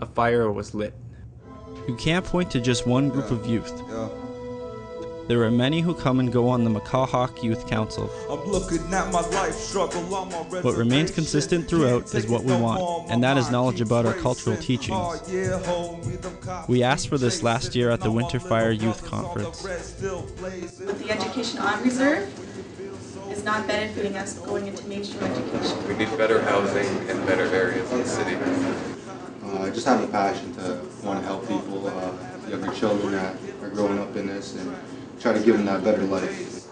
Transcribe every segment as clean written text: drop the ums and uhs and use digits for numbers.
a fire was lit. You can't point to just one group of youth. There are many who come and go on the Makahawk Youth Council. What remains consistent throughout is what we want, and that is knowledge about our cultural teachings. We asked for this last year at the Winter Fire Youth Conference. With the education on reserve, is not benefiting us going into mainstream education. We need better housing in better areas in the city. I just have a passion to want to help people, younger children that are growing up in this, and try to give them that better life.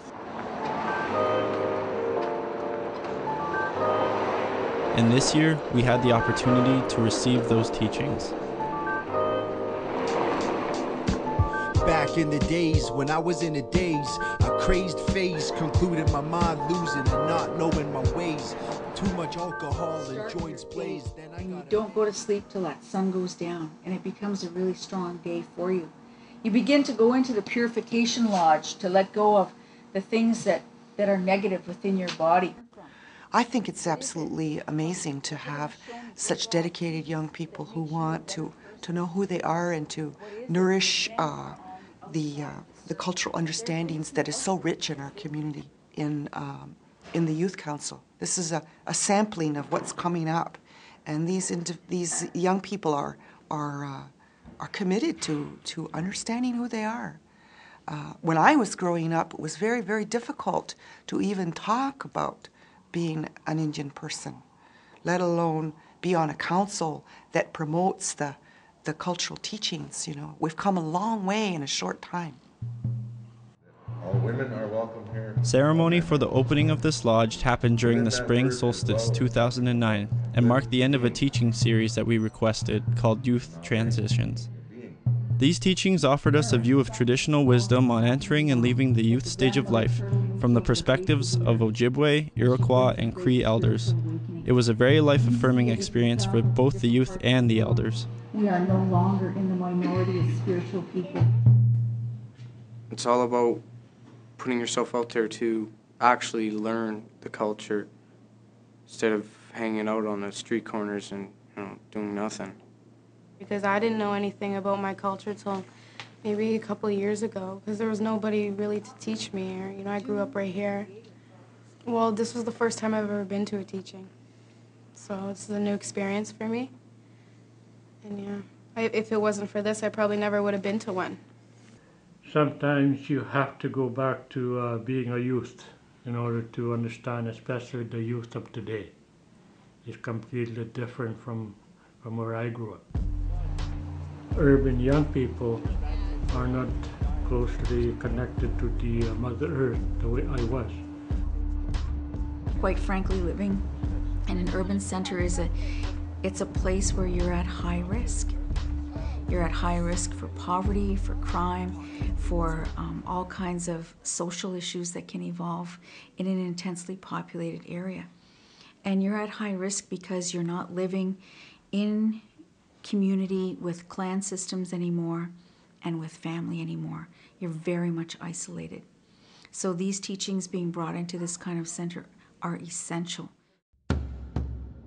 And this year, we had the opportunity to receive those teachings. Back in the days when I was in a daze, a crazed phase concluded my mind losing and not knowing my ways. Too much alcohol and joints blaze. Then you don't go to sleep till that sun goes down, and it becomes a really strong day for you. You begin to go into the purification lodge to let go of the things that are negative within your body. I think it's absolutely amazing to have such dedicated young people who want to know who they are and to nourish the cultural understandings that is so rich in our community in the Youth Council. This is a sampling of what's coming up, and these young people are committed to understanding who they are. When I was growing up, it was very, very difficult to even talk about being an Indian person, let alone be on a council that promotes the cultural teachings. You know, we've come a long way in a short time. All women are welcome here. Ceremony for the opening of this lodge happened during the spring solstice 2009 and marked the end of a teaching series that we requested called Youth Transitions. These teachings offered us a view of traditional wisdom on entering and leaving the youth stage of life from the perspectives of Ojibwe, Iroquois, and Cree elders. It was a very life-affirming experience for both the youth and the elders. We are no longer in the minority of spiritual people. It's all about putting yourself out there to actually learn the culture instead of hanging out on the street corners and doing nothing. Because I didn't know anything about my culture till maybe a couple of years ago, because there was nobody really to teach me. Or, I grew up right here. Well, this was the first time I've ever been to a teaching, so it's a new experience for me. And if it wasn't for this, I probably never would have been to one. Sometimes you have to go back to being a youth in order to understand, especially the youth of today. It's completely different from where I grew up. Urban young people are not closely connected to the Mother Earth the way I was. Quite frankly, living in an urban center it's a place where you're at high risk. You're at high risk for poverty, for crime, for all kinds of social issues that can evolve in an intensely populated area. And you're at high risk because you're not living in community with clan systems anymore and with family anymore. You're very much isolated. So these teachings being brought into this kind of center are essential.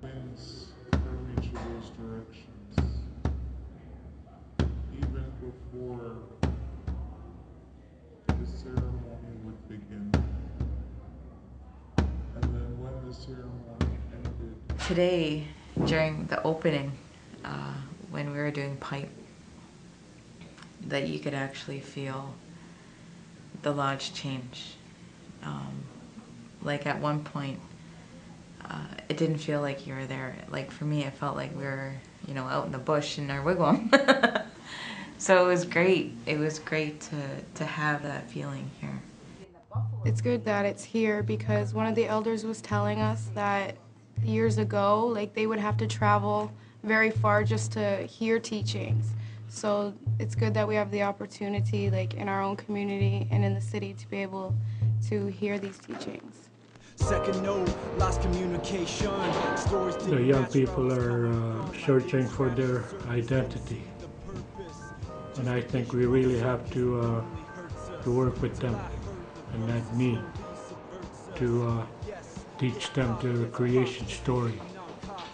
Winds from each of those directions, even before the ceremony would begin. And then when the ceremony ended. Today, during the opening, when we were doing pipe, that you could actually feel the lodge change. Like at one point, it didn't feel like you were there. Like for me, it felt like we were, out in the bush in our wigwam. So it was great. It was great to have that feeling here. It's good that it's here because one of the elders was telling us that years ago, they would have to travel very far just to hear teachings. So it's good that we have the opportunity, in our own community and in the city, to be able to hear these teachings. The young people are searching for their identity, and I think we really have to work with them, and not me, to teach them their creation story,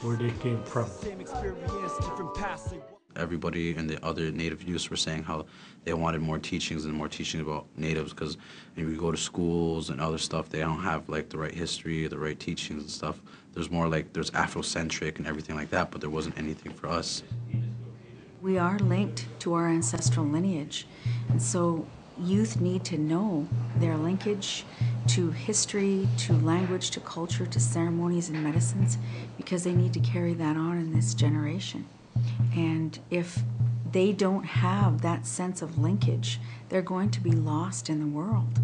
where they came from. everybody and the other Native youths were saying how they wanted more teachings and more teaching about Natives, because when we go to schools and other stuff, they don't have like the right history, the right teachings and stuff. There's more like, there's Afrocentric and everything like that, but there wasn't anything for us. We are linked to our ancestral lineage, and so youth need to know their linkage to history, to language, to culture, to ceremonies and medicines, because they need to carry that on in this generation. And if they don't have that sense of linkage, they're going to be lost in the world.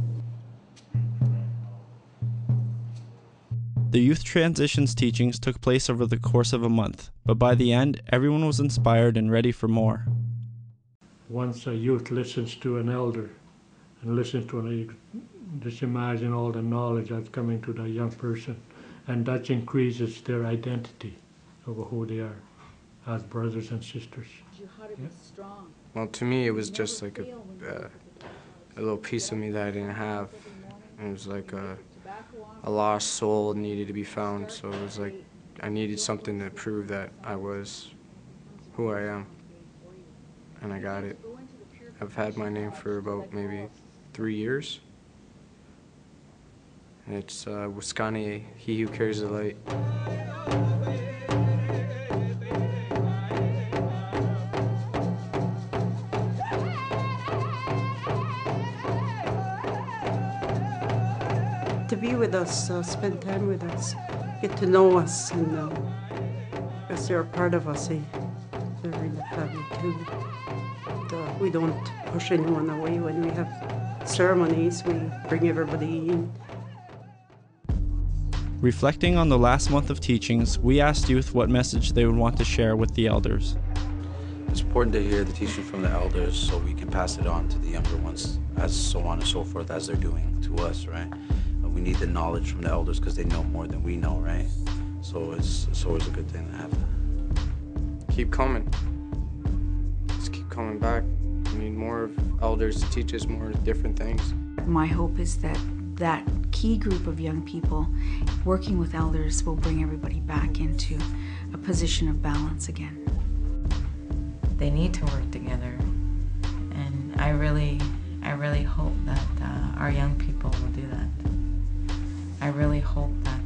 The Youth Transitions teachings took place over the course of a month, but by the end, everyone was inspired and ready for more. Once a youth listens to an elder and listens to just imagine all the knowledge that's coming to the young person, and that increases their identity of who they are as brothers and sisters. Well, to me, it was just like a little piece of me that I didn't have. It was like a lost soul needed to be found, so it was like I needed something to prove that I was who I am, and I got it. I've had my name for about maybe 3 years. And it's Wiskani, he who carries the light. To be with us, spend time with us, get to know us, and because they're a part of us, they're in the family too. And, we don't push anyone away when we have ceremonies. We bring everybody in. Reflecting on the last month of teachings, we asked youth what message they would want to share with the elders. It's important to hear the teaching from the elders so we can pass it on to the younger ones, as so on and so forth, as they're doing to us, right? We need the knowledge from the elders because they know more than we know, right? So it's always a good thing to have that. Keep coming. Just keep coming back. We need more elders to teach us more different things. My hope is that that key group of young people working with elders will bring everybody back into a position of balance again. They need to work together, and I really hope that our young people will do that. I really hope that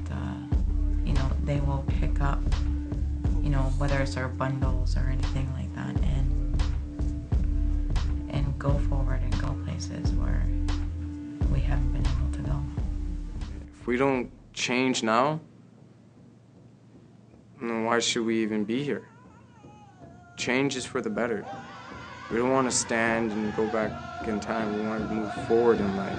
they will pick up, whether it's our bundles or anything like that, and go forward and go places where we haven't been able to go. If we don't change now, then why should we even be here? Change is for the better. We don't want to stand and go back in time. We want to move forward in life.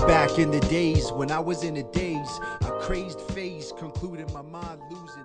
Back in the days when I was in a daze, a crazed phase concluded my mind losing.